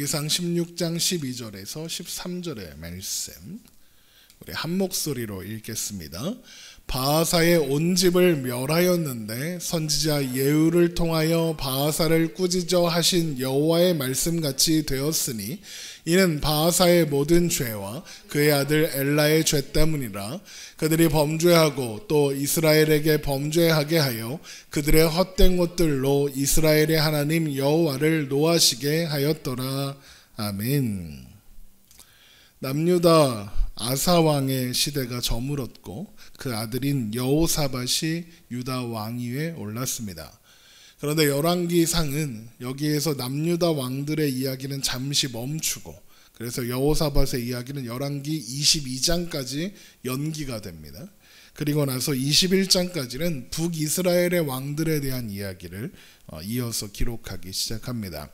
열왕기상 16장 12절에서 13절의 말씀 우리 한 목소리로 읽겠습니다. 바하사의 온 집을 멸하였는데 선지자 예후를 통하여 바하사를 꾸짖어 하신 여호와의 말씀같이 되었으니 이는 바하사의 모든 죄와 그의 아들 엘라의 죄 때문이라. 그들이 범죄하고 또 이스라엘에게 범죄하게 하여 그들의 헛된 것들로 이스라엘의 하나님 여호와를 노하시게 하였더라. 아멘. 남유다 아사 왕의 시대가 저물었고 그 아들인 여호사밧이 유다 왕위에 올랐습니다. 그런데 열왕기상은 여기에서 남유다 왕들의 이야기는 잠시 멈추고 그래서 여호사밧의 이야기는 열왕기 22장까지 연기가 됩니다. 그리고 나서 21장까지는 북이스라엘의 왕들에 대한 이야기를 이어서 기록하기 시작합니다.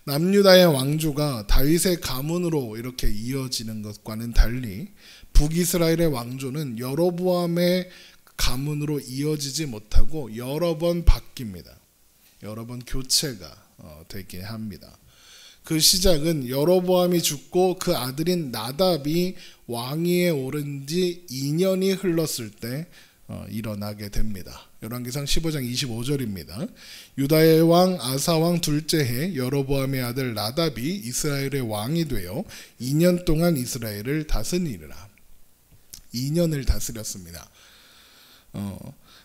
남유다의 왕조가 다윗의 가문으로 이렇게 이어지는 것과는 달리 북이스라엘의 왕조는 여로보암의 가문으로 이어지지 못하고 여러 번 바뀝니다. 여러 번 교체가 되게 합니다. 그 시작은 여로보암이 죽고 그 아들인 나답이 왕위에 오른 지 2년이 흘렀을 때 일어나게 됩니다. 열왕기상 15장 25절입니다. 유다의 왕 아사 왕 둘째 해 여로보암의 아들 나답이 이스라엘의 왕이 되어 2년 동안 이스라엘을 다스리니라. 2년을 다스렸습니다.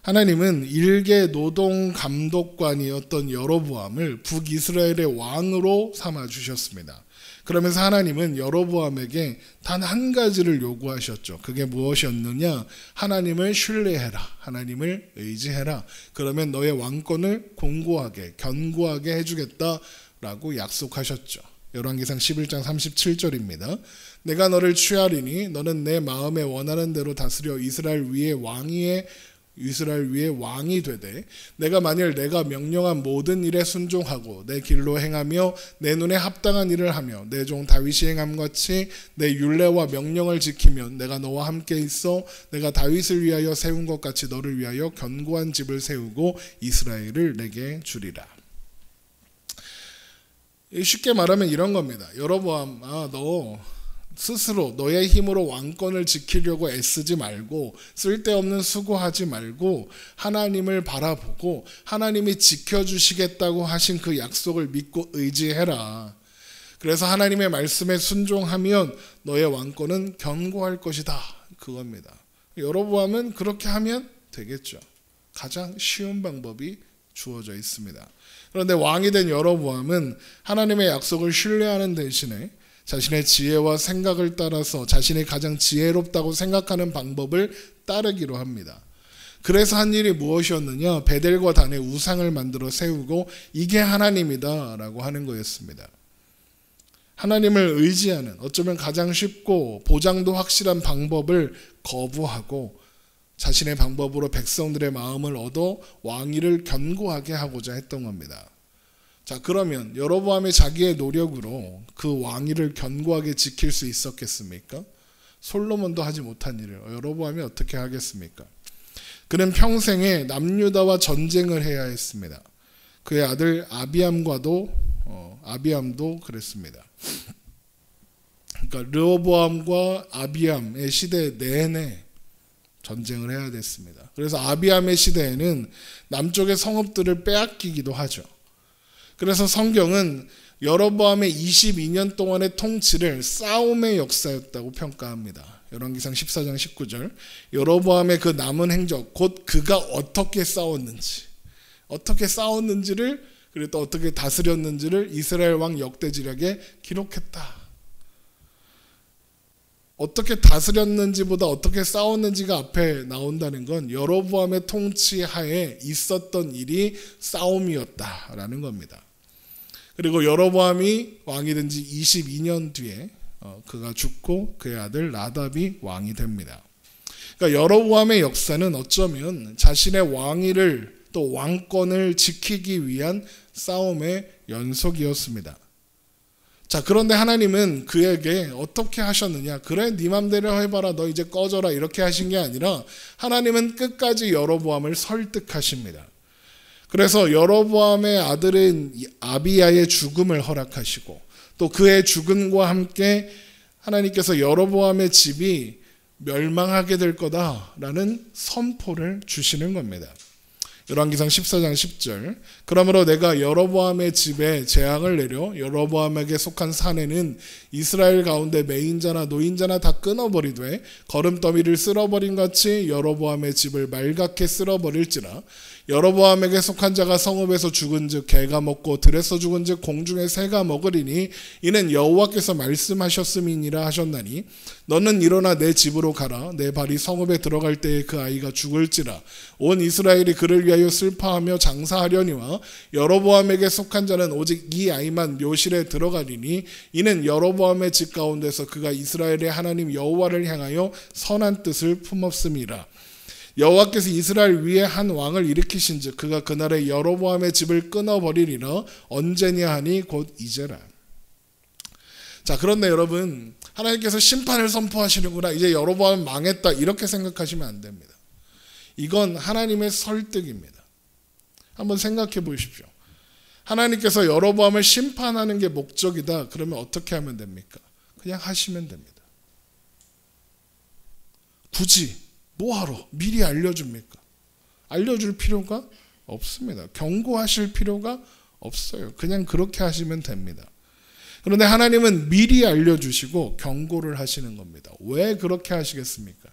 하나님은 일개 노동 감독관이었던 여로보암을 북이스라엘의 왕으로 삼아 주셨습니다. 그러면서 하나님은 여로보암에게 단 한 가지를 요구하셨죠. 그게 무엇이었느냐? 하나님을 신뢰해라. 하나님을 의지해라. 그러면 너의 왕권을 공고하게 견고하게 해주겠다라고 약속하셨죠. 열왕기상 11장 37절입니다. 내가 너를 취하리니 너는 내 마음에 원하는 대로 다스려 이스라엘 위에 왕이 되되 내가 만일 내가 명령한 모든 일에 순종하고 내 길로 행하며 내 눈에 합당한 일을 하며 내 종 다윗이 행함같이 내 율례와 명령을 지키면 내가 너와 함께 있어 내가 다윗을 위하여 세운 것 같이 너를 위하여 견고한 집을 세우고 이스라엘을 내게 주리라. 쉽게 말하면 이런 겁니다. 여로보암, 너 스스로 너의 힘으로 왕권을 지키려고 애쓰지 말고 쓸데없는 수고하지 말고 하나님을 바라보고 하나님이 지켜주시겠다고 하신 그 약속을 믿고 의지해라. 그래서 하나님의 말씀에 순종하면 너의 왕권은 견고할 것이다. 그겁니다. 여로보암은 그렇게 하면 되겠죠. 가장 쉬운 방법이 주어져 있습니다. 그런데 왕이 된 여로보암은 하나님의 약속을 신뢰하는 대신에 자신의 지혜와 생각을 따라서 자신이 가장 지혜롭다고 생각하는 방법을 따르기로 합니다. 그래서 한 일이 무엇이었느냐? 베델과 단에 우상을 만들어 세우고 이게 하나님이다 라고 하는 거였습니다. 하나님을 의지하는 어쩌면 가장 쉽고 보장도 확실한 방법을 거부하고 자신의 방법으로 백성들의 마음을 얻어 왕위를 견고하게 하고자 했던 겁니다. 자, 그러면 여로보암이 자기의 노력으로 그 왕위를 견고하게 지킬 수 있었겠습니까? 솔로몬도 하지 못한 일을 여로보암이 어떻게 하겠습니까? 그는 평생에 남유다와 전쟁을 해야 했습니다. 그의 아들 아비암도 그랬습니다. 그러니까 르호보암과 아비암의 시대 내내 전쟁을 해야 됐습니다. 그래서 아비암의 시대에는 남쪽의 성읍들을 빼앗기기도 하죠. 그래서 성경은 여로보암의 22년 동안의 통치를 싸움의 역사였다고 평가합니다. 열왕기상 14장 19절 여로보암의 그 남은 행적 곧 그가 어떻게 싸웠는지를 그리고 또 어떻게 다스렸는지를 이스라엘 왕 역대지략에 기록했다. 어떻게 다스렸는지보다 어떻게 싸웠는지가 앞에 나온다는 건 여로보암의 통치하에 있었던 일이 싸움이었다라는 겁니다. 그리고 여로보암이 왕이 된 지 22년 뒤에 그가 죽고 그의 아들 나답이 왕이 됩니다. 그러니까 여로보암의 역사는 어쩌면 자신의 왕위를 또 왕권을 지키기 위한 싸움의 연속이었습니다. 자, 그런데 하나님은 그에게 어떻게 하셨느냐? 그래, 네 맘대로 해봐라. 너 이제 꺼져라. 이렇게 하신 게 아니라 하나님은 끝까지 여로보암을 설득하십니다. 그래서 여로보암의 아들인 아비야의 죽음을 허락하시고 또 그의 죽음과 함께 하나님께서 여로보암의 집이 멸망하게 될 거다라는 선포를 주시는 겁니다. 열왕기상 14장 10절. 그러므로 내가 여로보암의 집에 재앙을 내려 여로보암에게 속한 산에는 이스라엘 가운데 매인자나 노인자나 다 끊어버리되 거름더미를 쓸어버린 같이 여로보암의 집을 말갛게 쓸어버릴지라. 여로보암에게 속한 자가 성읍에서 죽은즉 개가 먹고 들에서 죽은즉 공중의 새가 먹으리니 이는 여호와께서 말씀하셨음이니라 하셨나니 너는 일어나 내 집으로 가라. 내 발이 성읍에 들어갈 때에 그 아이가 죽을지라. 온 이스라엘이 그를 위하여 슬퍼하며 장사하려니와 여로보암에게 속한 자는 오직 이 아이만 묘실에 들어가리니 이는 여로보암의 집 가운데서 그가 이스라엘의 하나님 여호와를 향하여 선한 뜻을 품었음이라. 여호와께서 이스라엘 위에 한 왕을 일으키신즉 그가 그날에 여로보암의 집을 끊어버리리라. 언제냐 하니 곧 이제라. 자, 그런데 여러분, 하나님께서 심판을 선포하시는구나, 이제 여로보암 망했다, 이렇게 생각하시면 안 됩니다. 이건 하나님의 설득입니다. 한번 생각해 보십시오. 하나님께서 여로보암을 심판하는 게 목적이다. 그러면 어떻게 하면 됩니까? 그냥 하시면 됩니다. 굳이 뭐하러 미리 알려줍니까? 알려줄 필요가 없습니다. 경고하실 필요가 없어요. 그냥 그렇게 하시면 됩니다. 그런데 하나님은 미리 알려주시고 경고를 하시는 겁니다. 왜 그렇게 하시겠습니까?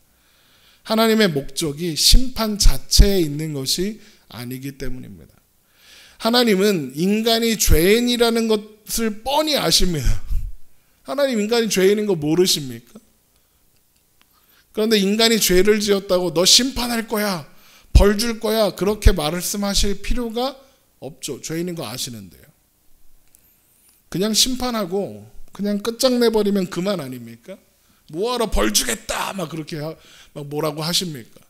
하나님의 목적이 심판 자체에 있는 것이 아니기 때문입니다. 하나님은 인간이 죄인이라는 것을 뻔히 아십니다. 하나님 인간이 죄인인 거 모르십니까? 그런데 인간이 죄를 지었다고 너 심판할 거야, 벌 줄 거야, 그렇게 말씀하실 필요가 없죠. 죄인인 거 아시는데요. 그냥 심판하고 그냥 끝장내버리면 그만 아닙니까? 뭐하러 벌 주겠다 막 그렇게 막 뭐라고 하십니까?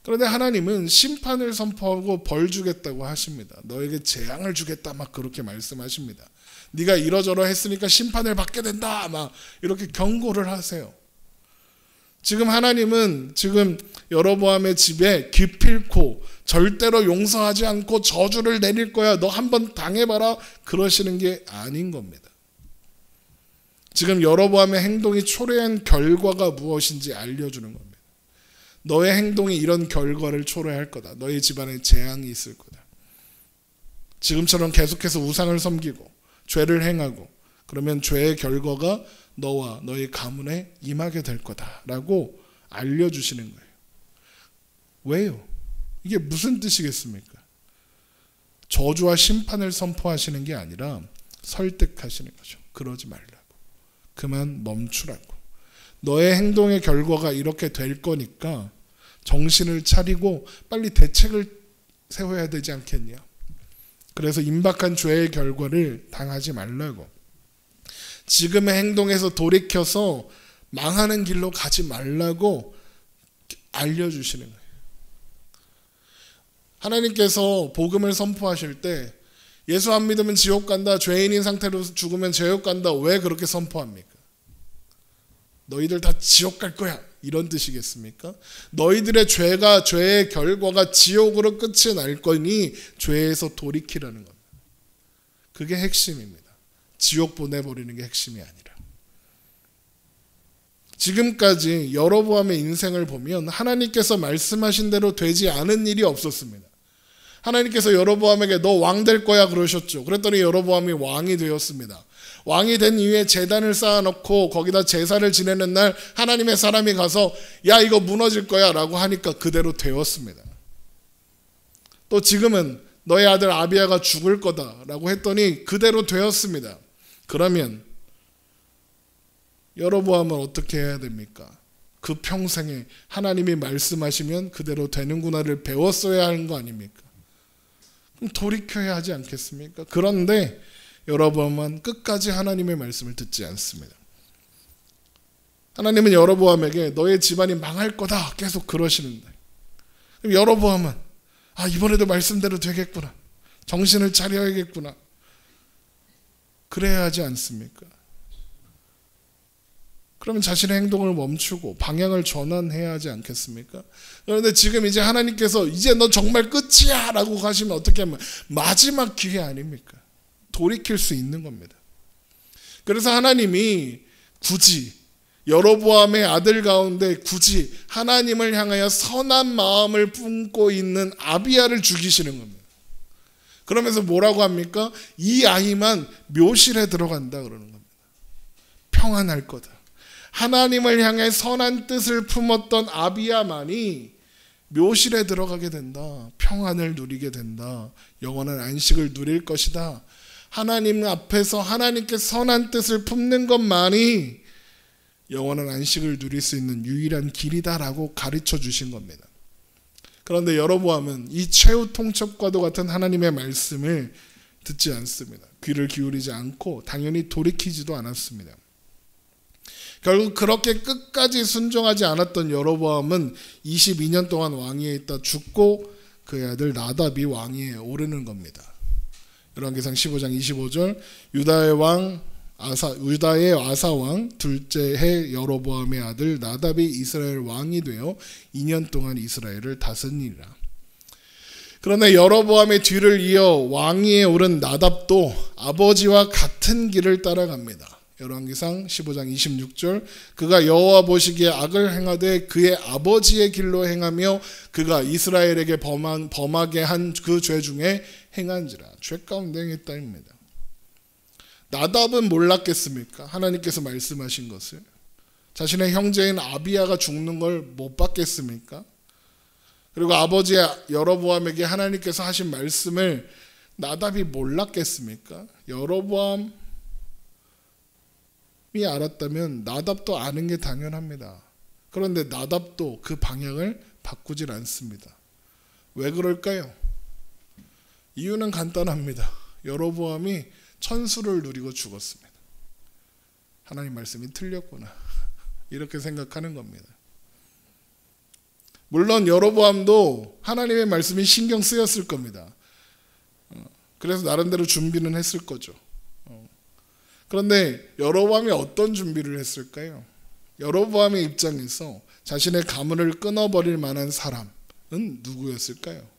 그런데 하나님은 심판을 선포하고 벌 주겠다고 하십니다. 너에게 재앙을 주겠다 막 그렇게 말씀하십니다. 네가 이러저러 했으니까 심판을 받게 된다 막 이렇게 경고를 하세요. 지금 하나님은 지금 여로보암의 집에 기필코 절대로 용서하지 않고 저주를 내릴 거야, 너 한번 당해봐라, 그러시는 게 아닌 겁니다. 지금 여로보암의 행동이 초래한 결과가 무엇인지 알려주는 겁니다. 너의 행동이 이런 결과를 초래할 거다. 너의 집안에 재앙이 있을 거다. 지금처럼 계속해서 우상을 섬기고 죄를 행하고 그러면 죄의 결과가 너와 너의 가문에 임하게 될 거다라고 알려주시는 거예요. 왜요? 이게 무슨 뜻이겠습니까? 저주와 심판을 선포하시는 게 아니라 설득하시는 거죠. 그러지 말라고. 그만 멈추라고. 너의 행동의 결과가 이렇게 될 거니까 정신을 차리고 빨리 대책을 세워야 되지 않겠냐. 그래서 임박한 죄의 결과를 당하지 말라고. 지금의 행동에서 돌이켜서 망하는 길로 가지 말라고 알려주시는 거예요. 하나님께서 복음을 선포하실 때 예수 안 믿으면 지옥 간다, 죄인인 상태로 죽으면 지옥 간다, 왜 그렇게 선포합니까? 너희들 다 지옥 갈 거야, 이런 뜻이겠습니까? 너희들의 죄의 결과가 지옥으로 끝이 날 거니 죄에서 돌이키라는 겁니다. 그게 핵심입니다. 지옥 보내버리는 게 핵심이 아니라. 지금까지 여로보암의 인생을 보면 하나님께서 말씀하신 대로 되지 않은 일이 없었습니다. 하나님께서 여로보암에게 너 왕 될 거야 그러셨죠. 그랬더니 여로보암이 왕이 되었습니다. 왕이 된 이후에 제단을 쌓아놓고 거기다 제사를 지내는 날 하나님의 사람이 가서 야 이거 무너질 거야 라고 하니까 그대로 되었습니다. 또 지금은 너의 아들 아비야가 죽을 거다 라고 했더니 그대로 되었습니다. 그러면 여로보암은 어떻게 해야 됩니까? 그 평생에 하나님이 말씀하시면 그대로 되는구나를 배웠어야 하는 거 아닙니까? 그럼 돌이켜야 하지 않겠습니까? 그런데 여로보암은 끝까지 하나님의 말씀을 듣지 않습니다. 하나님은 여로보암에게 너의 집안이 망할 거다 계속 그러시는데, 그럼 여로보암은 이번에도 말씀대로 되겠구나, 정신을 차려야겠구나, 그래야 하지 않습니까? 그러면 자신의 행동을 멈추고 방향을 전환해야 하지 않겠습니까? 그런데 지금 이제 하나님께서 이제 너 정말 끝이야 라고 하시면 어떻게 하면 마지막 기회 아닙니까? 돌이킬 수 있는 겁니다. 그래서 하나님이 굳이 여로보암의 아들 가운데 굳이 하나님을 향하여 선한 마음을 품고 있는 아비야를 죽이시는 겁니다. 그러면서 뭐라고 합니까? 이 아이만 묘실에 들어간다 그러는 겁니다. 평안할 거다. 하나님을 향해 선한 뜻을 품었던 아비야만이 묘실에 들어가게 된다. 평안을 누리게 된다. 영원한 안식을 누릴 것이다. 하나님 앞에서 하나님께 선한 뜻을 품는 것만이 영원한 안식을 누릴 수 있는 유일한 길이다라고 가르쳐 주신 겁니다. 그런데 여로보암은 이 최후 통첩과도 같은 하나님의 말씀을 듣지 않습니다. 귀를 기울이지 않고 당연히 돌이키지도 않았습니다. 결국 그렇게 끝까지 순종하지 않았던 여로보암은 22년 동안 왕위에 있다 죽고 그의 아들 나답이 왕위에 오르는 겁니다. 열왕기상 15장 25절 유다의 아사 왕 둘째 해 여로보암의 아들 나답이 이스라엘 왕이 되어 2년 동안 이스라엘을 다스리니라. 그러나 여로보암의 뒤를 이어 왕위에 오른 나답도 아버지와 같은 길을 따라갑니다. 열왕기상 15장 26절 그가 여호와 보시기에 악을 행하되 그의 아버지의 길로 행하며 그가 이스라엘에게 범하게 한 그 죄 중에 행한지라. 죄 가운데 행했다입니다. 나답은 몰랐겠습니까? 하나님께서 말씀하신 것을. 자신의 형제인 아비야가 죽는 걸 못 봤겠습니까? 그리고 아버지 여로보암에게 하나님께서 하신 말씀을 나답이 몰랐겠습니까? 여로보암이 알았다면 나답도 아는 게 당연합니다. 그런데 나답도 그 방향을 바꾸질 않습니다. 왜 그럴까요? 이유는 간단합니다. 여로보암이 천수를 누리고 죽었습니다. 하나님 말씀이 틀렸구나. 이렇게 생각하는 겁니다. 물론 여로보암도 하나님의 말씀이 신경 쓰였을 겁니다. 그래서 나름대로 준비는 했을 거죠. 그런데 여로보암이 어떤 준비를 했을까요? 여로보암의 입장에서 자신의 가문을 끊어버릴 만한 사람은 누구였을까요?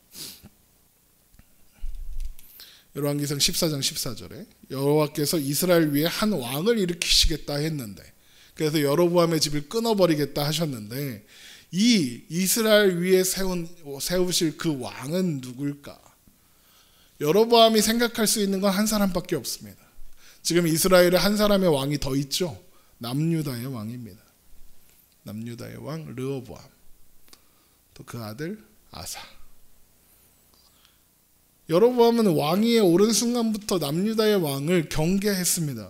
열왕기상 14장 14절에 여호와께서 이스라엘 위에 한 왕을 일으키시겠다 했는데, 그래서 여로보암의 집을 끊어버리겠다 하셨는데, 이 이스라엘 위에 세우실 그 왕은 누굴까? 여로보암이 생각할 수 있는 건 한 사람밖에 없습니다. 지금 이스라엘에 한 사람의 왕이 더 있죠. 남유다의 왕입니다. 남유다의 왕 르호보암, 또 그 아들 아사. 여로보암은 왕위에 오른 순간부터 남유다의 왕을 경계했습니다.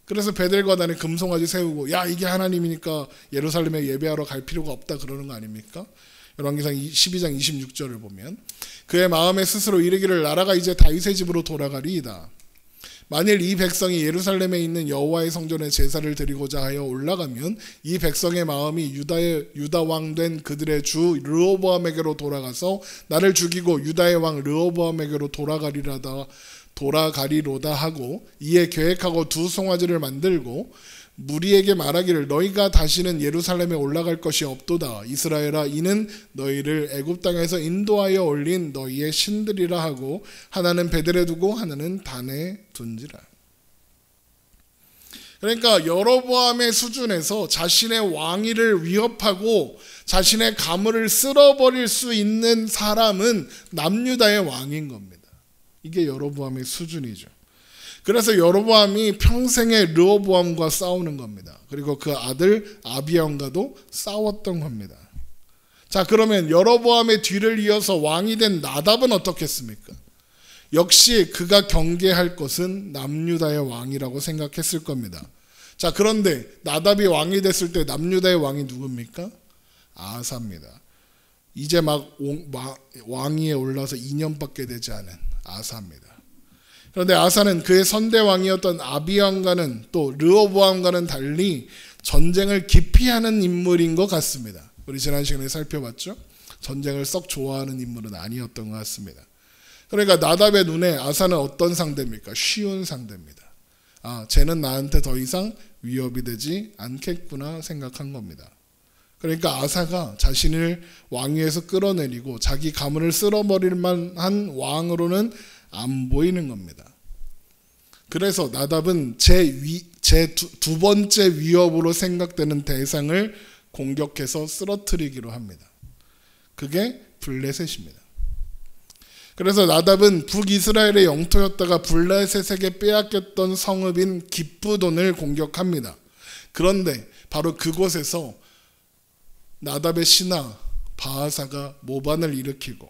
그래서 베델과 단에 금송아지 세우고, 야 이게 하나님이니까 예루살렘에 예배하러 갈 필요가 없다 그러는 거 아닙니까? 열왕기상 12장 26절을 보면 그의 마음에 스스로 이르기를 나라가 이제 다윗의 집으로 돌아가리이다. 만일 이 백성이 예루살렘에 있는 여호와의 성전에 제사를 드리고자 하여 올라가면 이 백성의 마음이 유다 왕 된 그들의 주 르호보암에게로 돌아가서 나를 죽이고 유다의 왕 르호보암에게로 돌아가리로다 하고, 이에 계획하고 두 송아지를 만들고 무리에게 말하기를 너희가 다시는 예루살렘에 올라갈 것이 없도다. 이스라엘아, 이는 너희를 애굽 땅에서 인도하여 올린 너희의 신들이라 하고 하나는 베델에 두고 하나는 단에 둔지라. 그러니까 여로보암의 수준에서 자신의 왕위를 위협하고 자신의 가문을 쓸어버릴 수 있는 사람은 남유다의 왕인 겁니다. 이게 여로보암의 수준이죠. 그래서 여로보암이 평생에 르호보암과 싸우는 겁니다. 그리고 그 아들 아비야와도 싸웠던 겁니다. 자, 그러면 여로보암의 뒤를 이어서 왕이 된 나답은 어떻겠습니까? 역시 그가 경계할 것은 남유다의 왕이라고 생각했을 겁니다. 자, 그런데 나답이 왕이 됐을 때 남유다의 왕이 누굽니까? 아사입니다. 이제 막 왕위에 올라서 2년밖에 되지 않은 아사입니다. 그런데 아사는 그의 선대왕이었던 아비야와는 또 르호보암과는 달리 전쟁을 기피하는 인물인 것 같습니다. 우리 지난 시간에 살펴봤죠? 전쟁을 썩 좋아하는 인물은 아니었던 것 같습니다. 그러니까 나답의 눈에 아사는 어떤 상대입니까? 쉬운 상대입니다. 아, 쟤는 나한테 더 이상 위협이 되지 않겠구나 생각한 겁니다. 그러니까 아사가 자신을 왕위에서 끌어내리고 자기 가문을 쓸어버릴 만한 왕으로는 안 보이는 겁니다. 그래서 나답은 제 두 번째 위협으로 생각되는 대상을 공격해서 쓰러뜨리기로 합니다. 그게 블레셋입니다. 그래서 나답은 북이스라엘의 영토였다가 블레셋에게 빼앗겼던 성읍인 기브돈을 공격합니다. 그런데 바로 그곳에서 나답의 신하 바하사가 모반을 일으키고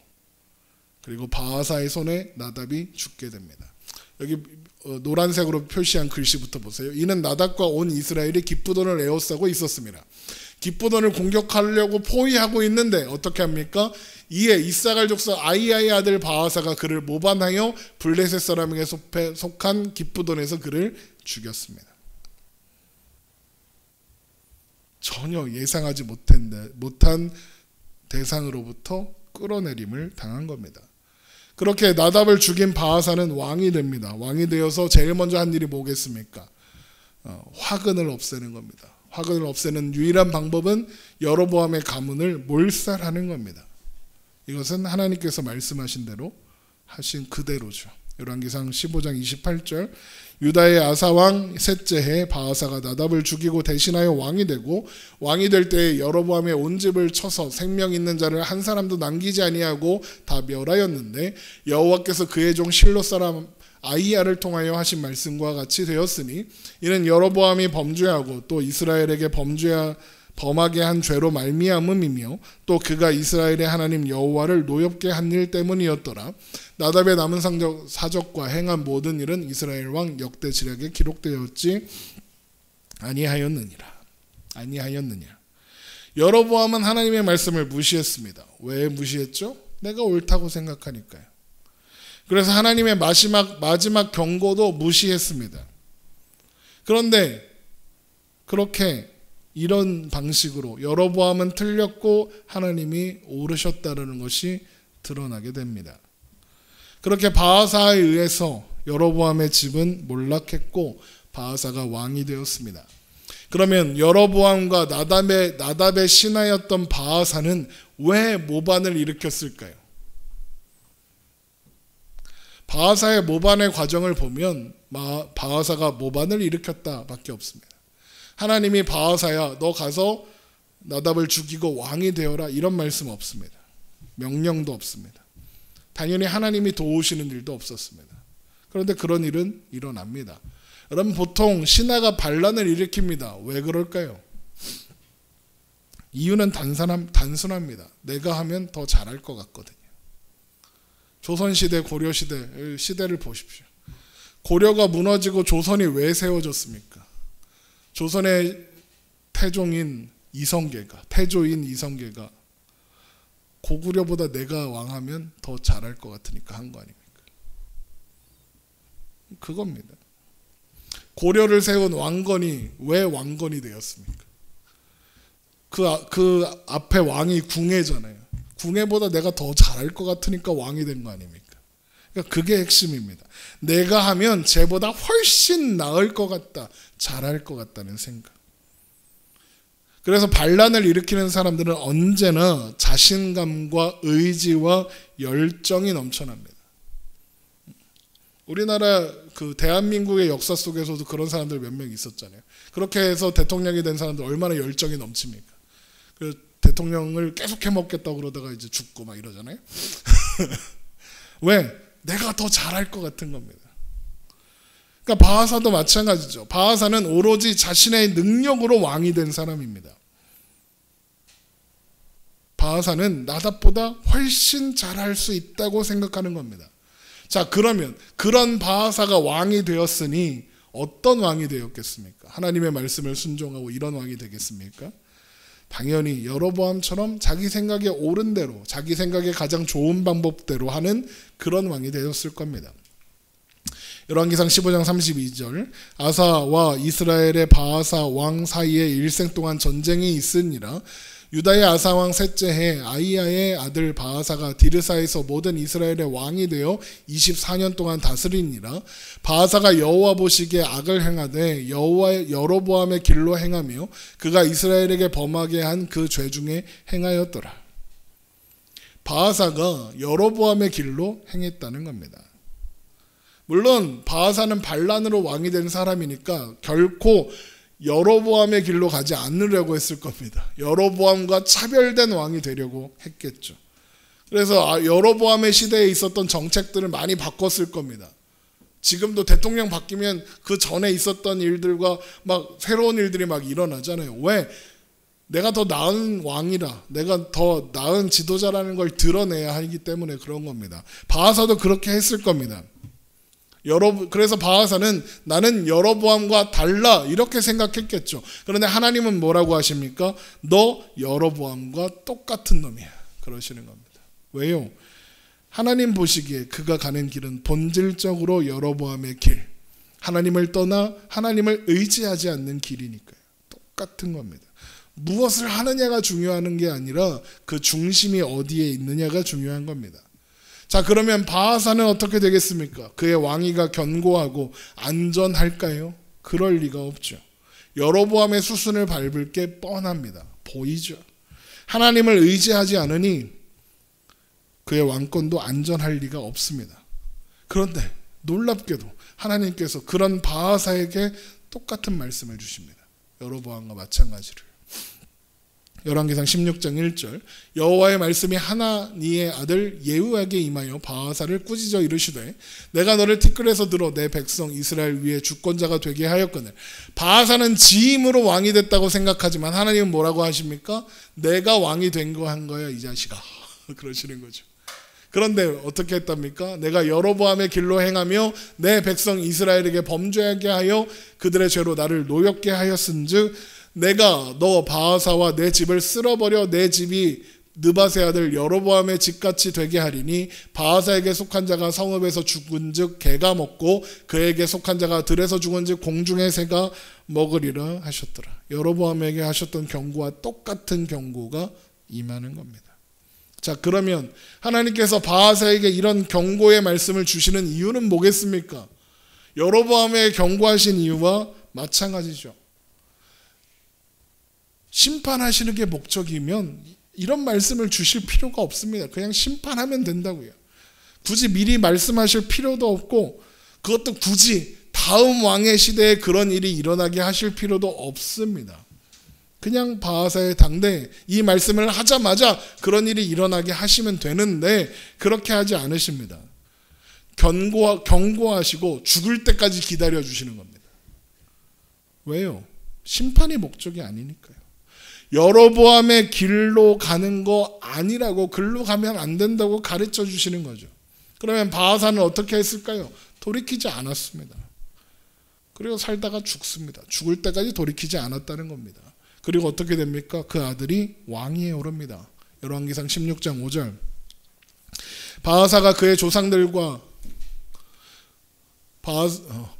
그리고 바하사의 손에 나답이 죽게 됩니다. 여기 노란색으로 표시한 글씨부터 보세요. 이는 나답과 온 이스라엘이 기브돈을 에워싸고 있었습니다. 기브돈을 공격하려고 포위하고 있는데 어떻게 합니까? 이에 이사갈 족속 아이야의 아들 바하사가 그를 모반하여 블레셋 사람에게 속한 기브돈에서 그를 죽였습니다. 전혀 예상하지 못한 대상으로부터 끌어내림을 당한 겁니다. 그렇게 나답을 죽인 바하사는 왕이 됩니다. 왕이 되어서 제일 먼저 한 일이 뭐겠습니까? 화근을 없애는 겁니다. 화근을 없애는 유일한 방법은 여로보암의 가문을 몰살하는 겁니다. 이것은 하나님께서 말씀하신 대로 하신 그대로죠. 열왕기상 15장 28절 유다의 아사왕 셋째 해 바하사가 나답을 죽이고 대신하여 왕이 되고 왕이 될 때에 여로보암의 온 집을 쳐서 생명 있는 자를 한 사람도 남기지 아니하고 다 멸하였는데 여호와께서 그의 종 실로 사람 아이야를 통하여 하신 말씀과 같이 되었으니 이는 여로보암이 범죄하고 또 이스라엘에게 범하게 한 죄로 말미암음이며 또 그가 이스라엘의 하나님 여호와를 노엽게 한 일 때문이었더라. 나답의 남은 사적과 행한 모든 일은 이스라엘 왕 역대 지략에 기록되었지 아니하였느냐. 여로보암은 하나님의 말씀을 무시했습니다. 왜 무시했죠? 내가 옳다고 생각하니까요. 그래서 하나님의 마지막 경고도 무시했습니다. 그런데 그렇게 이런 방식으로 여로보암은 틀렸고 하나님이 옳으셨다는 것이 드러나게 됩니다. 그렇게 바하사에 의해서 여로보암의 집은 몰락했고 바하사가 왕이 되었습니다. 그러면 여로보암과 나답의 신하였던 바하사는 왜 모반을 일으켰을까요? 바하사의 모반의 과정을 보면 바하사가 모반을 일으켰다 밖에 없습니다. 하나님이 바하사야 너 가서 나답을 죽이고 왕이 되어라 이런 말씀 없습니다. 명령도 없습니다. 당연히 하나님이 도우시는 일도 없었습니다. 그런데 그런 일은 일어납니다. 여러분 보통 신하가 반란을 일으킵니다. 왜 그럴까요? 이유는 단순합니다. 내가 하면 더 잘할 것 같거든요. 조선시대 고려시대 시대를 보십시오. 고려가 무너지고 조선이 왜 세워졌습니까? 조선의 태조인 이성계가 고구려보다 내가 왕하면 더 잘할 것 같으니까 한 거 아닙니까? 그겁니다. 고려를 세운 왕건이 왜 왕건이 되었습니까? 그 앞에 왕이 궁예잖아요. 궁예보다 내가 더 잘할 것 같으니까 왕이 된 거 아닙니까? 그러니까 그게 핵심입니다. 내가 하면 쟤보다 훨씬 나을 것 같다. 잘할 것 같다는 생각. 그래서 반란을 일으키는 사람들은 언제나 자신감과 의지와 열정이 넘쳐납니다. 우리나라 대한민국의 역사 속에서도 그런 사람들 몇 명 있었잖아요. 그렇게 해서 대통령이 된 사람들 얼마나 열정이 넘칩니까? 대통령을 계속 해먹겠다고 그러다가 이제 죽고 막 이러잖아요. 왜? 내가 더 잘할 것 같은 겁니다. 그러니까 바하사도 마찬가지죠. 바하사는 오로지 자신의 능력으로 왕이 된 사람입니다. 바하사는 나답보다 훨씬 잘할 수 있다고 생각하는 겁니다. 자, 그러면 그런 바하사가 왕이 되었으니 어떤 왕이 되었겠습니까? 하나님의 말씀을 순종하고 이런 왕이 되겠습니까? 당연히 여로보암처럼 자기 생각에 옳은 대로 자기 생각에 가장 좋은 방법대로 하는 그런 왕이 되었을 겁니다. 열왕기상 15장 32절 아사와 이스라엘의 바하사 왕 사이에 일생 동안 전쟁이 있으니라. 유다의 아사왕 셋째 해 아이야의 아들 바하사가 디르사에서 모든 이스라엘의 왕이 되어 24년 동안 다스리니라. 바하사가 여호와 보시기에 악을 행하되 여로보암의 길로 행하며 그가 이스라엘에게 범하게 한 그 죄 중에 행하였더라. 바하사가 여로보암의 길로 행했다는 겁니다. 물론 바하사는 반란으로 왕이 된 사람이니까 결코 여로보암의 길로 가지 않으려고 했을 겁니다. 여로보암과 차별된 왕이 되려고 했겠죠. 그래서 여로보암의 시대에 있었던 정책들을 많이 바꿨을 겁니다. 지금도 대통령 바뀌면 그 전에 있었던 일들과 막 새로운 일들이 막 일어나잖아요. 왜? 내가 더 나은 왕이라, 내가 더 나은 지도자라는 걸 드러내야 하기 때문에 그런 겁니다. 바하사도 그렇게 했을 겁니다. 그래서 바하사는 나는 여로보암과 달라 이렇게 생각했겠죠. 그런데 하나님은 뭐라고 하십니까? 너 여로보암과 똑같은 놈이야. 그러시는 겁니다. 왜요? 하나님 보시기에 그가 가는 길은 본질적으로 여로보암의 길, 하나님을 떠나 하나님을 의지하지 않는 길이니까요. 똑같은 겁니다. 무엇을 하느냐가 중요한 게 아니라 그 중심이 어디에 있느냐가 중요한 겁니다. 자, 그러면 바하사는 어떻게 되겠습니까? 그의 왕위가 견고하고 안전할까요? 그럴 리가 없죠. 여로보암의 수순을 밟을 게 뻔합니다. 보이죠. 하나님을 의지하지 않으니 그의 왕권도 안전할 리가 없습니다. 그런데 놀랍게도 하나님께서 그런 바하사에게 똑같은 말씀을 주십니다. 여로보암과 마찬가지를. 열왕기상 16장 1절 여호와의 말씀이 하나니의 아들 예후에게 임하여 바하사를 꾸짖어 이르시되 내가 너를 티끌에서 들어 내 백성 이스라엘 위에 주권자가 되게 하였거늘. 바하사는 지 힘으로 왕이 됐다고 생각하지만 하나님은 뭐라고 하십니까? 내가 왕이 된 거 한 거야 이 자식아. 그러시는 거죠. 그런데 어떻게 했답니까? 내가 여로보암의 길로 행하며 내 백성 이스라엘에게 범죄하게 하여 그들의 죄로 나를 노엽게 하였은즉 내가 너 바하사와 내 집을 쓸어버려 내 집이 느밧의 아들 여로보암의 집같이 되게 하리니 바하사에게 속한 자가 성읍에서 죽은즉 개가 먹고 그에게 속한 자가 들에서 죽은즉 공중의 새가 먹으리라 하셨더라. 여로보암에게 하셨던 경고와 똑같은 경고가 임하는 겁니다. 자, 그러면 하나님께서 바하사에게 이런 경고의 말씀을 주시는 이유는 뭐겠습니까? 여로보암에 경고하신 이유와 마찬가지죠. 심판하시는 게 목적이면 이런 말씀을 주실 필요가 없습니다. 그냥 심판하면 된다고요. 굳이 미리 말씀하실 필요도 없고 그것도 굳이 다음 왕의 시대에 그런 일이 일어나게 하실 필요도 없습니다. 그냥 바하사의 당대에 이 말씀을 하자마자 그런 일이 일어나게 하시면 되는데 그렇게 하지 않으십니다. 경고하시고 죽을 때까지 기다려 주시는 겁니다. 왜요? 심판이 목적이 아니니까요. 여로보암의 길로 가는 거 아니라고, 글로 가면 안 된다고 가르쳐 주시는 거죠. 그러면 바하사는 어떻게 했을까요? 돌이키지 않았습니다. 그리고 살다가 죽습니다. 죽을 때까지 돌이키지 않았다는 겁니다. 그리고 어떻게 됩니까? 그 아들이 왕위에 오릅니다. 열왕기상 16장 5절 바하사가 그의 조상들과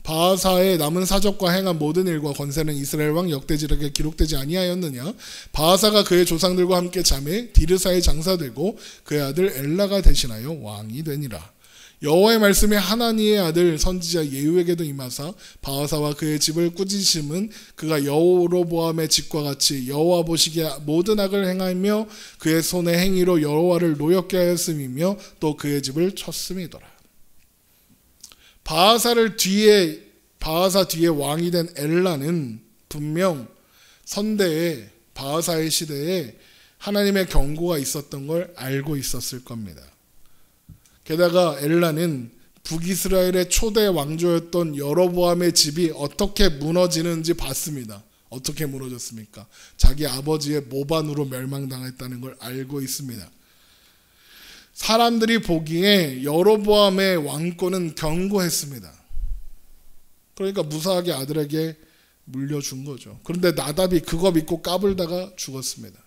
바하사의 남은 사적과 행한 모든 일과 권세는 이스라엘 왕 역대지력에 기록되지 아니하였느냐? 바하사가 그의 조상들과 함께 잠에 디르사에 장사되고 그의 아들 엘라가 대신하여 왕이 되니라. 여호와의 말씀이 하나니의 아들 선지자 예후에게도 임하사 바하사와 그의 집을 꾸짖음은 그가 여로보암의 집과 같이 여호와 보시기에 모든 악을 행하며 그의 손의 행위로 여호와를 노엽게 하였음이며 또 그의 집을 쳤음이더라. 바하사 뒤에 왕이 된 엘라는 분명 선대에 바하사의 시대에 하나님의 경고가 있었던 걸 알고 있었을 겁니다. 게다가 엘라는 북이스라엘의 초대 왕조였던 여로보암의 집이 어떻게 무너지는지 봤습니다. 어떻게 무너졌습니까? 자기 아버지의 모반으로 멸망당했다는 걸 알고 있습니다. 사람들이 보기에 여로보암의 왕권은 견고했습니다. 그러니까 무사하게 아들에게 물려준 거죠. 그런데 나답이 그거 믿고 까불다가 죽었습니다.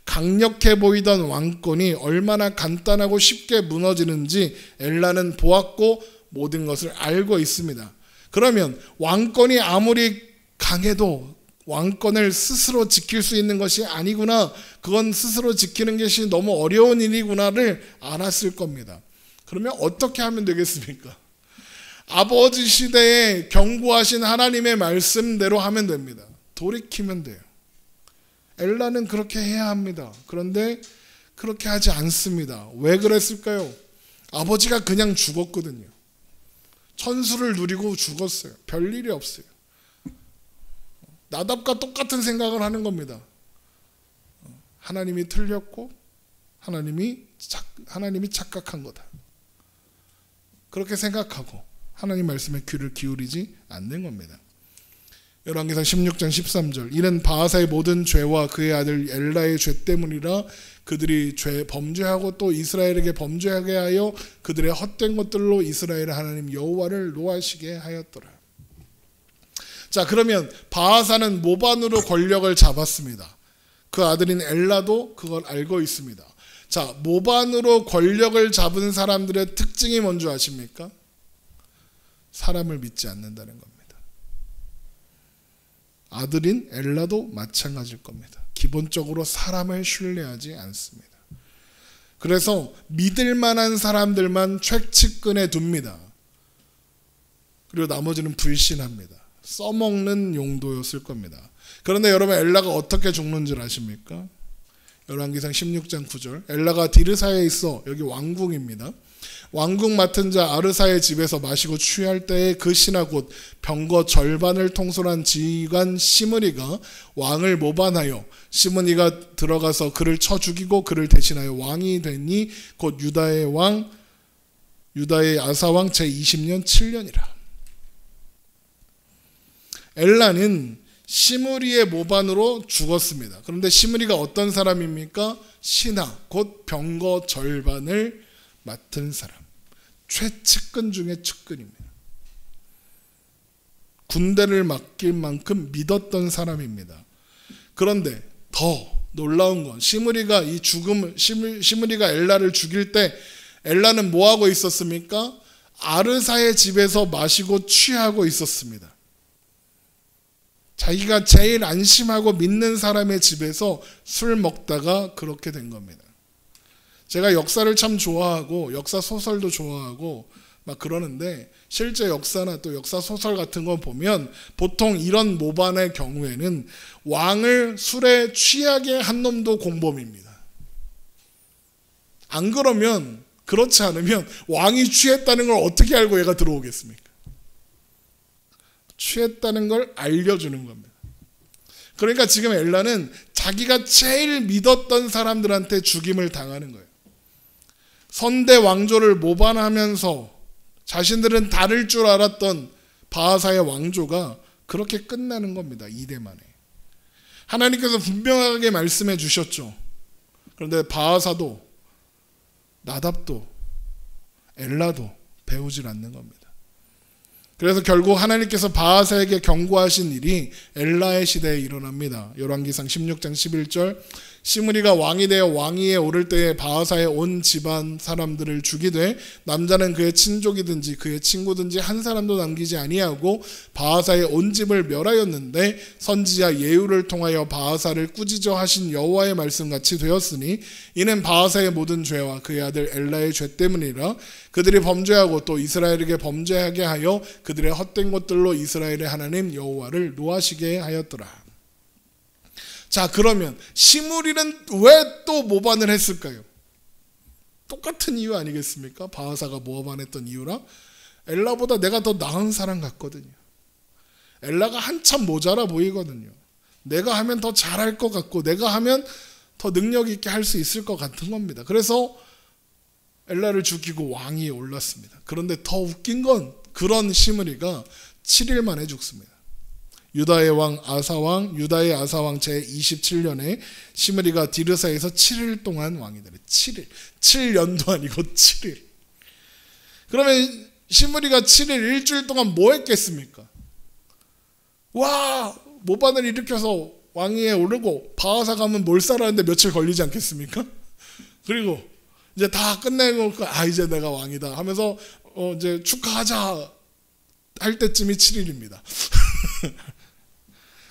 강력해 보이던 왕권이 얼마나 간단하고 쉽게 무너지는지 엘라는 보았고 모든 것을 알고 있습니다. 그러면 왕권이 아무리 강해도 왕권을 스스로 지킬 수 있는 것이 아니구나, 그건 스스로 지키는 것이 너무 어려운 일이구나를 알았을 겁니다. 그러면 어떻게 하면 되겠습니까? 아버지 시대에 경고하신 하나님의 말씀대로 하면 됩니다. 돌이키면 돼요. 엘라는 그렇게 해야 합니다. 그런데 그렇게 하지 않습니다. 왜 그랬을까요? 아버지가 그냥 죽었거든요. 천수를 누리고 죽었어요. 별일이 없어요. 나답과 똑같은 생각을 하는 겁니다. 하나님이 틀렸고 하나님이 착각한 거다. 그렇게 생각하고 하나님 말씀에 귀를 기울이지 않는 겁니다. 열왕기상 16장 13절 이는 바하사의 모든 죄와 그의 아들 엘라의 죄 때문이라 그들이 범죄하고 또 이스라엘에게 범죄하게 하여 그들의 헛된 것들로 이스라엘 하나님 여호와를 노하시게 하였더라. 자, 그러면 바하사는 모반으로 권력을 잡았습니다. 그 아들인 엘라도 그걸 알고 있습니다. 자, 모반으로 권력을 잡은 사람들의 특징이 뭔지 아십니까? 사람을 믿지 않는다는 겁니다. 아들인 엘라도 마찬가지일 겁니다. 기본적으로 사람을 신뢰하지 않습니다. 그래서 믿을 만한 사람들만 최측근에 둡니다. 그리고 나머지는 불신합니다. 써먹는 용도였을 겁니다. 그런데 여러분, 엘라가 어떻게 죽는 줄 아십니까? 열왕기상 16장 9절 엘라가 디르사에 있어, 여기 왕궁입니다. 왕궁 맡은 자 아르사의 집에서 마시고 취할 때에 그 신하 곧 병거 절반을 통솔한 지휘관 시므리가 왕을 모반하여 시므니가 들어가서 그를 쳐 죽이고 그를 대신하여 왕이 되니 곧 유다의 아사왕 제20년 7년이라. 엘라는 시므리의 모반으로 죽었습니다. 그런데 시므리가 어떤 사람입니까? 신하 곧 병거 절반을 맡은 사람, 최측근 중에 측근입니다. 군대를 맡길 만큼 믿었던 사람입니다. 그런데 더 놀라운 건 시므리가 엘라를 죽일 때 엘라는 뭐 하고 있었습니까? 아르사의 집에서 마시고 취하고 있었습니다. 자기가 제일 안심하고 믿는 사람의 집에서 술 먹다가 그렇게 된 겁니다. 제가 역사를 참 좋아하고 역사 소설도 좋아하고 막 그러는데 실제 역사나 또 역사 소설 같은 거 보면 보통 이런 모반의 경우에는 왕을 술에 취하게 한 놈도 공범입니다. 안 그러면, 그렇지 않으면 왕이 취했다는 걸 어떻게 알고 얘가 들어오겠습니까? 취했다는 걸 알려주는 겁니다. 그러니까 지금 엘라는 자기가 제일 믿었던 사람들한테 죽임을 당하는 거예요. 선대 왕조를 모반하면서 자신들은 다를 줄 알았던 바하사의 왕조가 그렇게 끝나는 겁니다. 이대 만에. 하나님께서 분명하게 말씀해 주셨죠. 그런데 바하사도 나답도 엘라도 배우질 않는 겁니다. 그래서 결국 하나님께서 바하사에게 경고하신 일이 엘라의 시대에 일어납니다. 열왕기상 16장 11절 시므리가 왕이 되어 왕위에 오를 때에 바하사의 온 집안 사람들을 죽이되 남자는 그의 친족이든지 그의 친구든지 한 사람도 남기지 아니하고 바하사의 온 집을 멸하였는데 선지자 예후를 통하여 바하사를 꾸짖어 하신 여호와의 말씀같이 되었으니 이는 바하사의 모든 죄와 그의 아들 엘라의 죄 때문이라. 그들이 범죄하고 또 이스라엘에게 범죄하게 하여 그들의 헛된 것들로 이스라엘의 하나님 여호와를 노하시게 하였더라. 자, 그러면 시므리는 왜 또 모반을 했을까요? 똑같은 이유 아니겠습니까? 바하사가 모반했던 이유라 엘라보다 내가 더 나은 사람 같거든요. 엘라가 한참 모자라 보이거든요. 내가 하면 더 잘할 것 같고 내가 하면 더 능력 있게 할 수 있을 것 같은 겁니다. 그래서 엘라를 죽이고 왕위에 올랐습니다. 그런데 더 웃긴 건 그런 시므리가 7일 만에 죽습니다. 유다의 아사왕 제27년에 시므리가 디르사에서 7일 동안 왕이 되네. 7일. 7년도 아니고 7일. 그러면 시므리가 7일, 일주일 동안 뭐 했겠습니까? 와, 모반을 일으켜서 왕위에 오르고 바하사 가면 몰살하는데 며칠 걸리지 않겠습니까? 그리고 이제 다 끝내고 이제 내가 왕이다 하면서 이제 축하하자 할 때쯤이 7일입니다.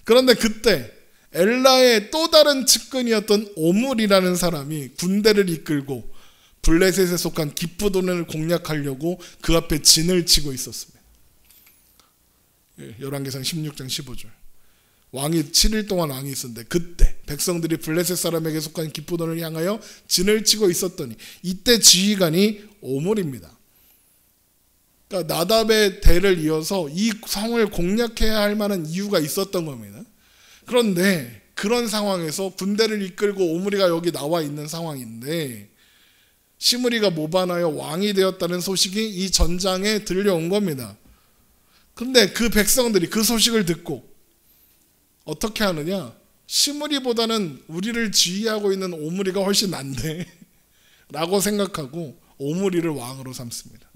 그런데 그때 엘라의 또 다른 측근이었던 오물이라는 사람이 군대를 이끌고 블레셋에 속한 기프돈을 공략하려고 그 앞에 진을 치고 있었습니다. 열왕기상 16장 15절 왕이 7일 동안 왕이 있었는데 그때 백성들이 블레셋 사람에게 속한 기프돈을 향하여 진을 치고 있었더니 이때 지휘관이 오물입니다. 그러니까 나답의 대를 이어서 이 성을 공략해야 할 만한 이유가 있었던 겁니다. 그런데 그런 상황에서 군대를 이끌고 오므리가 여기 나와 있는 상황인데 시므리가 모반하여 왕이 되었다는 소식이 이 전장에 들려온 겁니다. 근데 그 백성들이 그 소식을 듣고 어떻게 하느냐? 시므리보다는 우리를 지휘하고 있는 오므리가 훨씬 난데 라고 생각하고 오므리를 왕으로 삼습니다.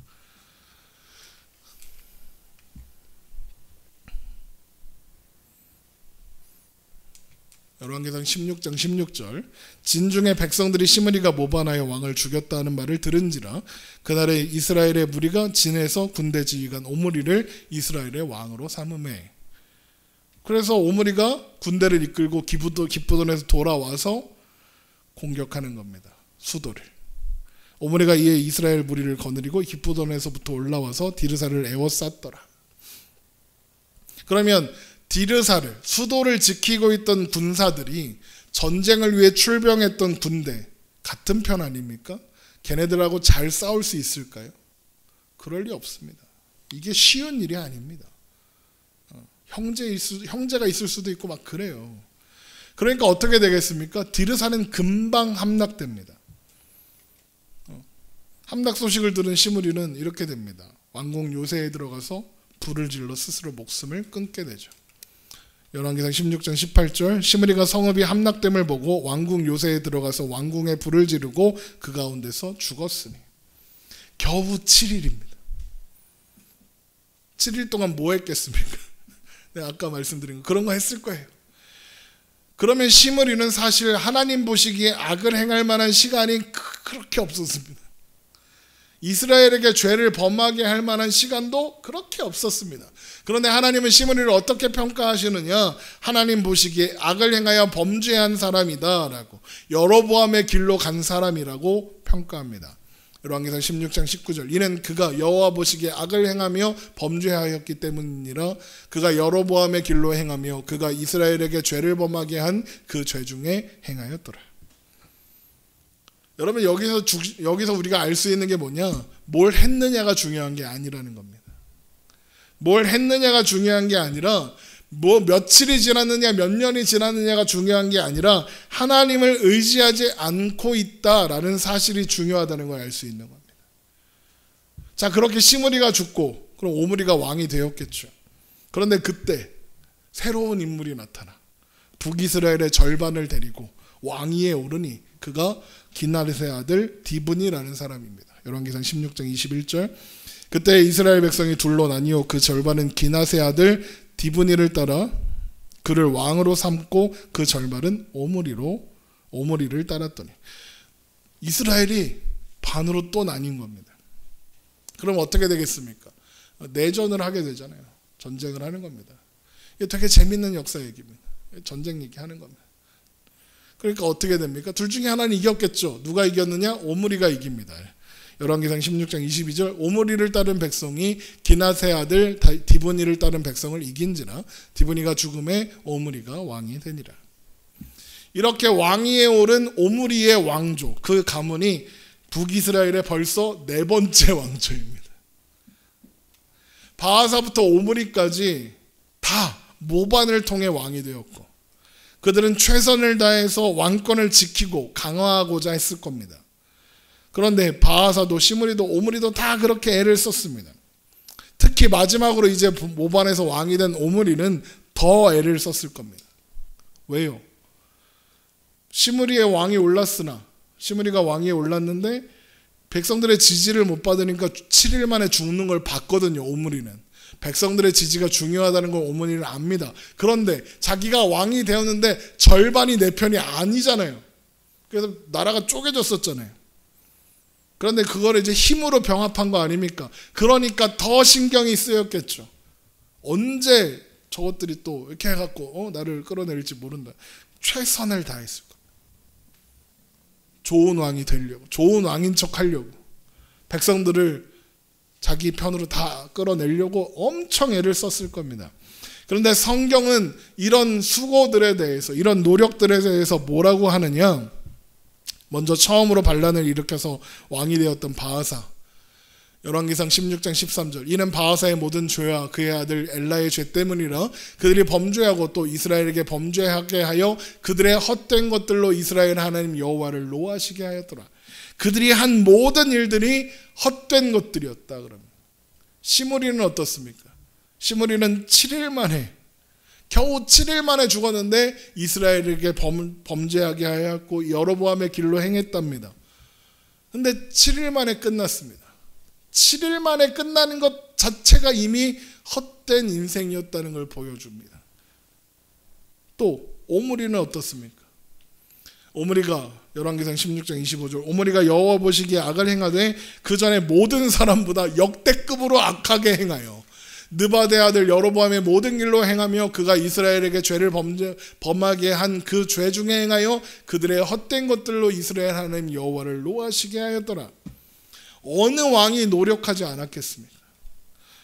열왕기상 16장 16절 진중의 백성들이 시므리가 모반하여 왕을 죽였다는 말을 들은지라 그날에 이스라엘의 무리가 진에서 군대 지휘관 오므리를 이스라엘의 왕으로 삼음해. 그래서 오므리가 군대를 이끌고 기브돈에서 돌아와서 공격하는 겁니다. 수도를. 오므리가 이에 이스라엘 무리를 거느리고 기브돈에서부터 올라와서 디르사를 에워쌌더라. 그러면 디르사를 수도를 지키고 있던 군사들이 전쟁을 위해 출병했던 군대 같은 편 아닙니까? 걔네들하고 잘 싸울 수 있을까요? 그럴 리 없습니다. 이게 쉬운 일이 아닙니다. 형제가 있을 수도 있고 막 그래요. 그러니까 어떻게 되겠습니까? 디르사는 금방 함락됩니다. 함락 소식을 들은 시므리는 이렇게 됩니다. 왕궁 요새에 들어가서 불을 질러 스스로 목숨을 끊게 되죠. 열왕기상 16장 18절 시므리가 성읍이 함락됨을 보고 왕궁 요새에 들어가서 왕궁에 불을 지르고 그 가운데서 죽었으니 겨우 7일입니다. 7일 동안 뭐 했겠습니까? 내가 아까 말씀드린 거 그런 거 했을 거예요. 그러면 시므리는 사실 하나님 보시기에 악을 행할 만한 시간이 그렇게 없었습니다. 이스라엘에게 죄를 범하게 할 만한 시간도 그렇게 없었습니다. 그런데 하나님은 시므리를 어떻게 평가하시느냐? 하나님 보시기에 악을 행하여 범죄한 사람이다 라고, 여로보암의 길로 간 사람이라고 평가합니다. 열왕기상 16장 19절 이는 그가 여호와 보시기에 악을 행하며 범죄하였기 때문이라. 그가 여로보암의 길로 행하며 그가 이스라엘에게 죄를 범하게 한 그 죄 중에 행하였더라. 여러분 여기서 우리가 알 수 있는 게 뭐냐? 뭘 했느냐가 중요한 게 아니라는 겁니다. 뭘 했느냐가 중요한 게 아니라 뭐 며칠이 지났느냐 몇 년이 지났느냐가 중요한 게 아니라 하나님을 의지하지 않고 있다라는 사실이 중요하다는 걸 알 수 있는 겁니다. 자, 그렇게 시므리가 죽고 그럼 오므리가 왕이 되었겠죠. 그런데 그때 새로운 인물이 나타나 북이스라엘의 절반을 데리고 왕위에 오르니 그가 기나르의 아들 디브니라는 사람입니다. 열왕기상 16장 21절 그때 이스라엘 백성이 둘로 나뉘어 그 절반은 기나스의 아들 디브니를 따라 그를 왕으로 삼고 그 절반은 오므리를 따랐더니 이스라엘이 반으로 또 나뉜 겁니다. 그럼 어떻게 되겠습니까? 내전을 하게 되잖아요. 전쟁을 하는 겁니다. 이게 되게 재밌는 역사 얘기입니다. 전쟁 얘기하는 겁니다. 그러니까 어떻게 됩니까? 둘 중에 하나는 이겼겠죠. 누가 이겼느냐? 오므리가 이깁니다. 열왕기상 16장 22절 오므리를 따른 백성이 기나스의 아들 디브니를 따른 백성을 이긴지라 디브니가 죽음에 오므리가 왕이 되니라. 이렇게 왕위에 오른 오므리의 왕조, 그 가문이 북이스라엘의 벌써 4번째 왕조입니다. 바하사부터 오므리까지 다 모반을 통해 왕이 되었고 그들은 최선을 다해서 왕권을 지키고 강화하고자 했을 겁니다. 그런데 바하사도 시므리도 오므리도 다 그렇게 애를 썼습니다. 특히 마지막으로 이제 모반에서 왕이 된 오므리는 더 애를 썼을 겁니다. 왜요? 시므리의 왕이 올랐으나 시므리가 왕위에 올랐는데 백성들의 지지를 못 받으니까 7일 만에 죽는 걸 봤거든요. 오므리는 백성들의 지지가 중요하다는 걸 오므리는 압니다. 그런데 자기가 왕이 되었는데 절반이 내 편이 아니잖아요. 그래서 나라가 쪼개졌었잖아요. 그런데 그걸 이제 힘으로 병합한 거 아닙니까? 그러니까 더 신경이 쓰였겠죠. 언제 저것들이 또 이렇게 해갖고 나를 끌어내릴지 모른다. 최선을 다했을 겁니다. 좋은 왕이 되려고, 좋은 왕인 척 하려고, 백성들을 자기 편으로 다 끌어내려고 엄청 애를 썼을 겁니다. 그런데 성경은 이런 수고들에 대해서, 이런 노력들에 대해서 뭐라고 하느냐? 먼저 처음으로 반란을 일으켜서 왕이 되었던 바하사. 열왕기상 16장 13절 이는 바하사의 모든 죄와 그의 아들 엘라의 죄 때문이라 그들이 범죄하고 또 이스라엘에게 범죄하게 하여 그들의 헛된 것들로 이스라엘 하나님 여호와를 노하시게 하였더라. 그들이 한 모든 일들이 헛된 것들이었다. 그러면 시므리는 어떻습니까? 시므리는 7일 만에 겨우 7일 만에 죽었는데 이스라엘에게 범죄하게 하였고 여로보암의 길로 행했답니다. 근데 7일 만에 끝났습니다. 7일 만에 끝나는 것 자체가 이미 헛된 인생이었다는 걸 보여줍니다. 또 오므리는 어떻습니까? 오므리가 열왕기상 16장 25절 오므리가 여호와 보시기에 악을 행하되 그 전에 모든 사람보다 역대급으로 악하게 행하여 느바데 아들 여로보암의 모든 길로 행하며 그가 이스라엘에게 죄를 범하게 한 그 죄 중에 행하여 그들의 헛된 것들로 이스라엘 하나님 여호와를 노하시게 하였더라. 어느 왕이 노력하지 않았겠습니까?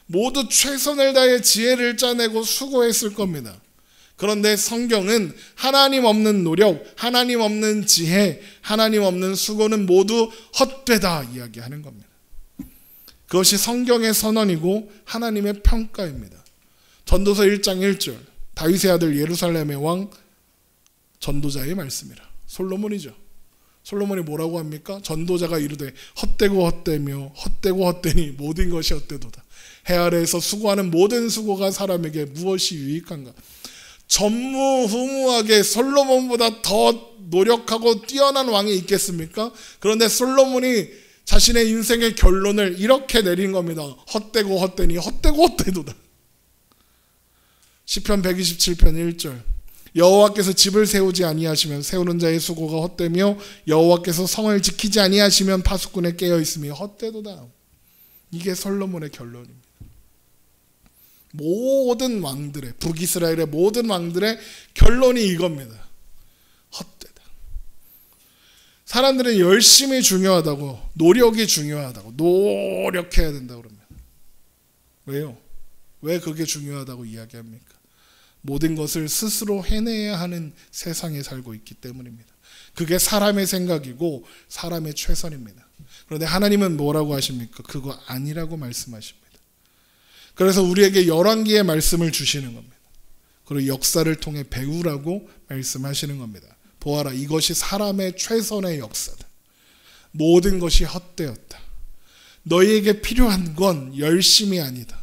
모두 최선을 다해 지혜를 짜내고 수고했을 겁니다. 그런데 성경은 하나님 없는 노력, 하나님 없는 지혜, 하나님 없는 수고는 모두 헛되다 이야기하는 겁니다. 그것이 성경의 선언이고 하나님의 평가입니다. 전도서 1장 1절 다윗의 아들 예루살렘의 왕 전도자의 말씀이라. 솔로몬이죠. 솔로몬이 뭐라고 합니까? 전도자가 이르되 헛되고 헛되며 헛되고 헛되니 모든 것이 헛되도다. 해 아래에서 수고하는 모든 수고가 사람에게 무엇이 유익한가? 전무후무하게 솔로몬보다 더 노력하고 뛰어난 왕이 있겠습니까? 그런데 솔로몬이 자신의 인생의 결론을 이렇게 내린 겁니다. 헛되고 헛되니 헛되고 헛되도다. 시편 127편 1절 여호와께서 집을 세우지 아니하시면 세우는 자의 수고가 헛되며 여호와께서 성을 지키지 아니하시면 파수꾼에 깨어 있음이 헛되도다. 이게 솔로몬의 결론입니다. 모든 왕들의 북이스라엘의 모든 왕들의 결론이 이겁니다. 헛되다. 사람들은 열심히 중요하다고 노력이 중요하다고 노력해야 된다 그러면 왜요? 왜 그게 중요하다고 이야기합니까? 모든 것을 스스로 해내야 하는 세상에 살고 있기 때문입니다. 그게 사람의 생각이고 사람의 최선입니다. 그런데 하나님은 뭐라고 하십니까? 그거 아니라고 말씀하십니다. 그래서 우리에게 열왕기의 말씀을 주시는 겁니다. 그리고 역사를 통해 배우라고 말씀하시는 겁니다. 보아라, 이것이 사람의 최선의 역사다. 모든 것이 헛되었다. 너희에게 필요한 건 열심이 아니다.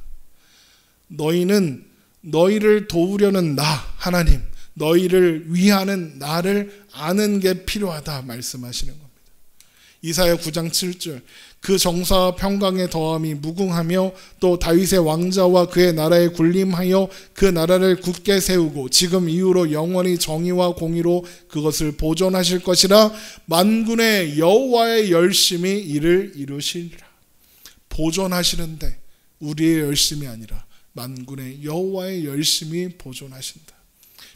너희는 너희를 도우려는 나 하나님, 너희를 위하는 나를 아는 게 필요하다 말씀하시는 겁니다. 이사야 9장 7절 그 정사와 평강의 더함이 무궁하며 또 다윗의 왕자와 그의 나라에 군림하여 그 나라를 굳게 세우고 지금 이후로 영원히 정의와 공의로 그것을 보존하실 것이라. 만군의 여호와의 열심이 이를 이루시리라. 보존하시는데 우리의 열심이 아니라 만군의 여호와의 열심이 보존하신다.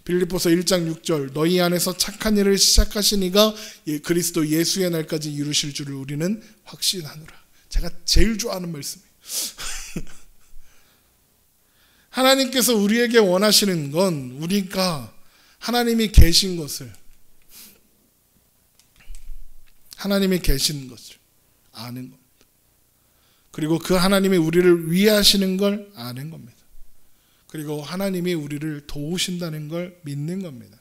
빌립보서 1장 6절 너희 안에서 착한 일을 시작하신 이가 그리스도 예수의 날까지 이루실 줄을 우리는 확신하노라. 제가 제일 좋아하는 말씀이에요. 하나님께서 우리에게 원하시는 건 우리가 하나님이 계신 것을 아는 겁니다. 그리고 그 하나님이 우리를 위하시는 걸 아는 겁니다. 그리고 하나님이 우리를 도우신다는 걸 믿는 겁니다.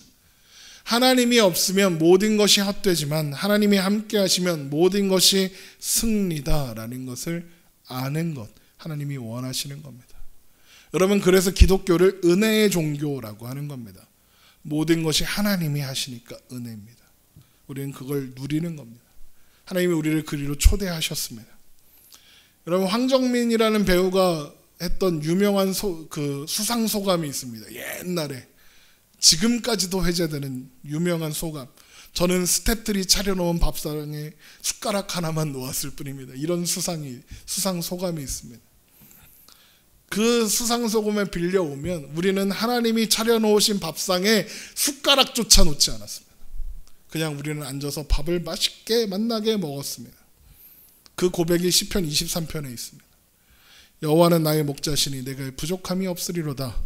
하나님이 없으면 모든 것이 헛되지만 하나님이 함께 하시면 모든 것이 승리다라는 것을 아는 것, 하나님이 원하시는 겁니다. 여러분, 그래서 기독교를 은혜의 종교라고 하는 겁니다. 모든 것이 하나님이 하시니까 은혜입니다. 우리는 그걸 누리는 겁니다. 하나님이 우리를 그리로 초대하셨습니다. 여러분, 황정민이라는 배우가 했던 유명한 수상 소감이 있습니다. 옛날에 지금까지도 회자되는 유명한 소감. 저는 스태프들이 차려놓은 밥상에 숟가락 하나만 놓았을 뿐입니다. 이런 수상 소감이 있습니다. 그 수상 소감에 빌려오면 우리는 하나님이 차려놓으신 밥상에 숟가락조차 놓지 않았습니다. 그냥 우리는 앉아서 밥을 맛있게 맛나게 먹었습니다. 그 고백이 시편 23편에 있습니다. 여호와는 나의 목자시니 내가 부족함이 없으리로다.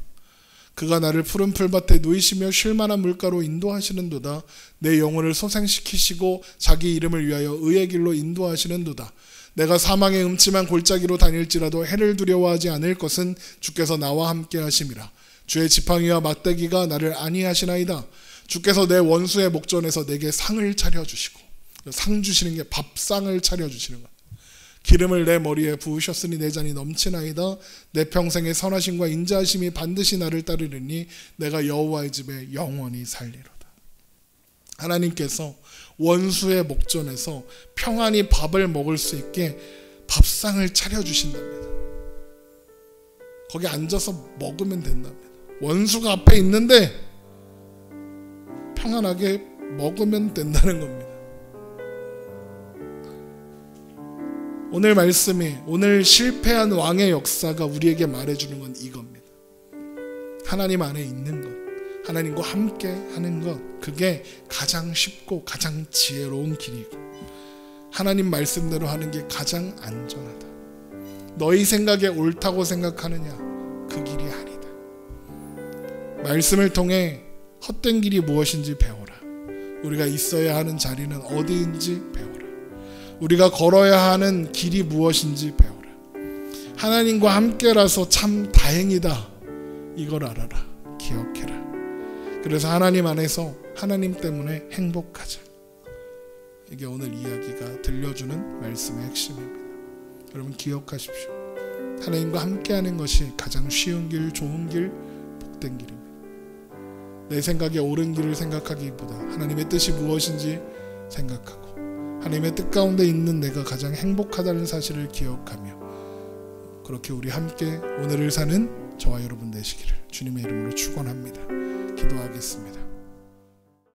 그가 나를 푸른 풀밭에 누이시며 쉴만한 물가로 인도하시는도다. 내 영혼을 소생시키시고 자기 이름을 위하여 의의 길로 인도하시는도다. 내가 사망의 음침한 골짜기로 다닐지라도 해를 두려워하지 않을 것은 주께서 나와 함께 하심이라. 주의 지팡이와 막대기가 나를 안위하시나이다. 주께서 내 원수의 목전에서 내게 상을 차려주시고, 상 주시는 게 밥상을 차려주시는 것. 기름을 내 머리에 부으셨으니 내 잔이 넘치나이다. 내 평생의 선하심과 인자하심이 반드시 나를 따르리니 내가 여호와의 집에 영원히 살리로다. 하나님께서 원수의 목전에서 평안히 밥을 먹을 수 있게 밥상을 차려주신답니다. 거기 앉아서 먹으면 된답니다. 원수가 앞에 있는데 평안하게 먹으면 된다는 겁니다. 오늘 말씀이, 오늘 실패한 왕의 역사가 우리에게 말해주는 건 이겁니다. 하나님 안에 있는 것, 하나님과 함께 하는 것, 그게 가장 쉽고 가장 지혜로운 길이고 하나님 말씀대로 하는 게 가장 안전하다. 너희 생각에 옳다고 생각하느냐? 그 길이 아니다. 말씀을 통해 헛된 길이 무엇인지 배워라. 우리가 있어야 하는 자리는 어디인지 배워라. 우리가 걸어야 하는 길이 무엇인지 배워라. 하나님과 함께라서 참 다행이다. 이걸 알아라. 기억해라. 그래서 하나님 안에서 하나님 때문에 행복하자. 이게 오늘 이야기가 들려주는 말씀의 핵심입니다. 여러분 기억하십시오. 하나님과 함께하는 것이 가장 쉬운 길, 좋은 길, 복된 길입니다. 내 생각에 옳은 길을 생각하기보다 하나님의 뜻이 무엇인지 생각하고 하나님의 뜻 가운데 있는 내가 가장 행복하다는 사실을 기억하며 그렇게 우리 함께 오늘을 사는 저와 여러분 되시기를 주님의 이름으로 축원합니다. 기도하겠습니다.